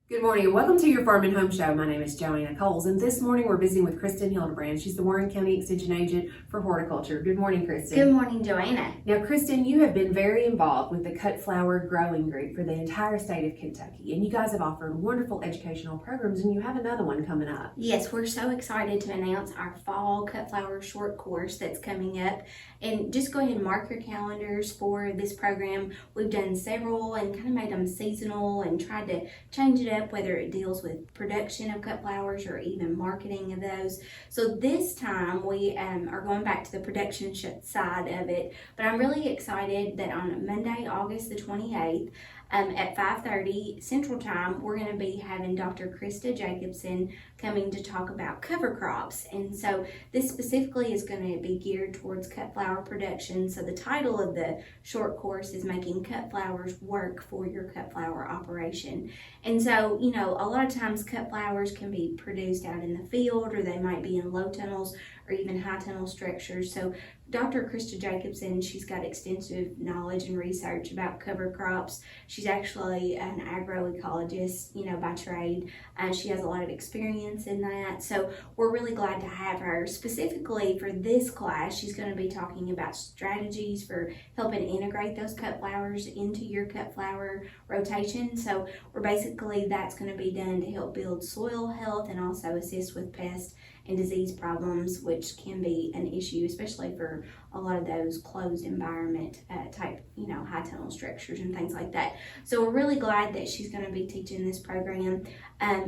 Good morning and welcome to your Farm and Home Show. My name is Joanna Coles, and this morning we're visiting with Kristin Hildabrand. She's the Warren County Extension Agent for Horticulture. Good morning, Kristin. Good morning, Joanna. Now, Kristin, you have been very involved with the cut flower growing group for the entire state of Kentucky, and you guys have offered wonderful educational programs, and you have another one coming up. Yes, we're so excited to announce our fall cut flower short course that's coming up. And just go ahead and mark your calendars for this program. We've done several and kind of made them seasonal and tried to change it up, whether it deals with production of cut flowers or even marketing of those. So this time we are going back to the production side of it. But I'm really excited that on Monday, August the 28th, at 5:30 Central Time, we're going to be having Dr. Krista Jacobsen coming to talk about cover crops. And so this specifically is going to be geared towards cut flower production. So the title of the short course is Making Cut Flowers Work for Your Cut Flower Operation. And so, you know, a lot of times cut flowers can be produced out in the field, or they might be in low tunnels or even high tunnel structures. So Dr. Krista Jacobsen, she's got extensive knowledge and research about cover crops. She's actually an agroecologist, by trade. She has a lot of experience in that. So we're really glad to have her. Specifically for this class, she's going to be talking about strategies for helping integrate those cut flowers into your cut flower rotation. So that's going to be done to help build soil health and also assist with pest and disease problems, which can be an issue, especially for a lot of those closed environment type, high tunnel structures and things like that. So we're really glad that she's going to be teaching this program.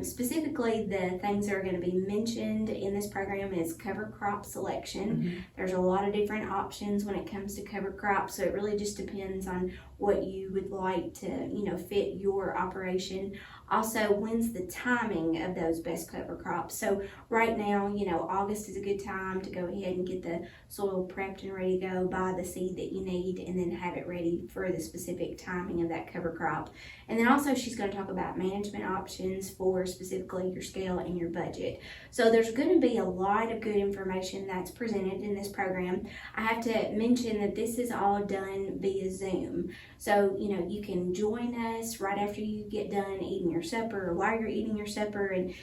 Specifically, the things that are going to be mentioned in this program is cover crop selection. Mm-hmm. There's a lot of different options when it comes to cover crops, so it really just depends on what you would like to, fit your operation. Also, when's the timing of those best cover crops? So right now, August is a good time to go ahead and get the soil prepped and ready to go, buy the seed that you need, and then have it ready for the specific timing of that cover crop. And then also she's going to talk about management options for specifically your scale and your budget. So there's going to be a lot of good information that's presented in this program. I have to mention that this is all done via Zoom. So, you can join us right after you get done eating your supper, or while you're eating your supper, and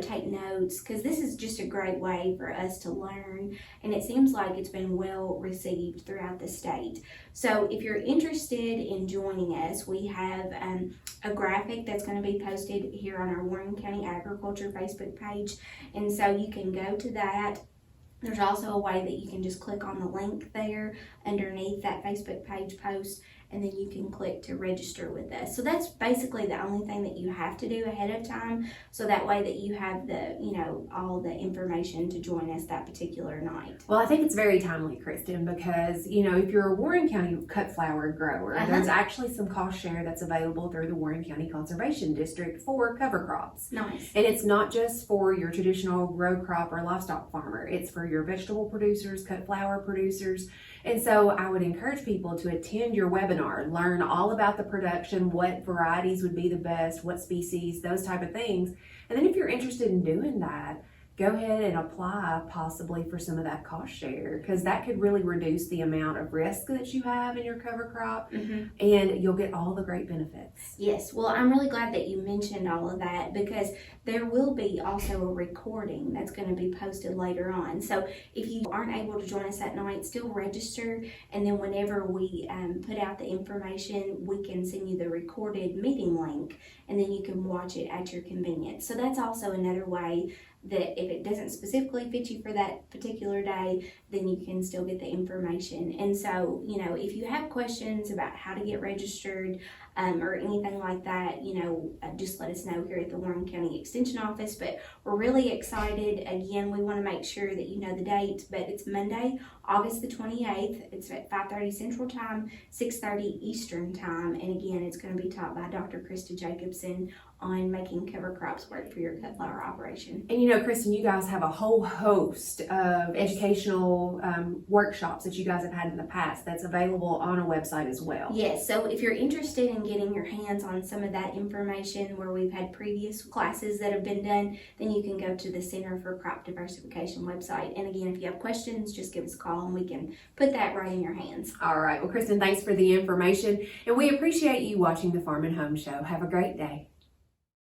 take notes, because this is just a great way for us to learn, and it seems like it's been well received throughout the state. So if you're interested in joining us, we have a graphic that's going to be posted here on our Warren County Agriculture Facebook page, and so you can go to that. There's also a way that you can just click on the link there underneath that Facebook page post, and then you can click to register with us. So that's basically the only thing that you have to do ahead of time, so that way that you have the, all the information to join us that particular night. Well, I think it's very timely, Kristin, because, if you're a Warren County cut flower grower, there's actually some cost share that's available through the Warren County Conservation District for cover crops. Nice. And it's not just for your traditional row crop or livestock farmer. It's for your vegetable producers, cut flower producers. And so I would encourage people to attend your webinar, learn all about the production, what varieties would be the best, what species, those type of things. And then if you're interested in doing that, go ahead and apply possibly for some of that cost share, because that could really reduce the amount of risk that you have in your cover crop, and you'll get all the great benefits. Yes, well, I'm really glad that you mentioned all of that, because there will be also a recording that's going to be posted later on. So if you aren't able to join us that night, still register, and then whenever we put out the information, we can send you the recorded meeting link, and then you can watch it at your convenience. So that's also another way that if it doesn't specifically fit you for that particular day, then you can still get the information. And so, if you have questions about how to get registered or anything like that, just let us know here at the Warren County Extension Office. But we're really excited. Again, we want to make sure that you know the date, but it's Monday, August the 28th. It's at 5:30 Central Time, 6:30 Eastern Time. And again, it's going to be taught by Dr. Krista Jacobsen on making cover crops work for your cut flower operation. And Kristin, you guys have a whole host of educational workshops that you guys have had in the past that's available on a website as well. Yes, so if you're interested in getting your hands on some of that information where we've had previous classes that have been done, then you can go to the Center for Crop Diversification website. And again, if you have questions, just give us a call and we can put that right in your hands. All right. Well, Kristin, thanks for the information. And we appreciate you watching the Farm and Home Show. Have a great day.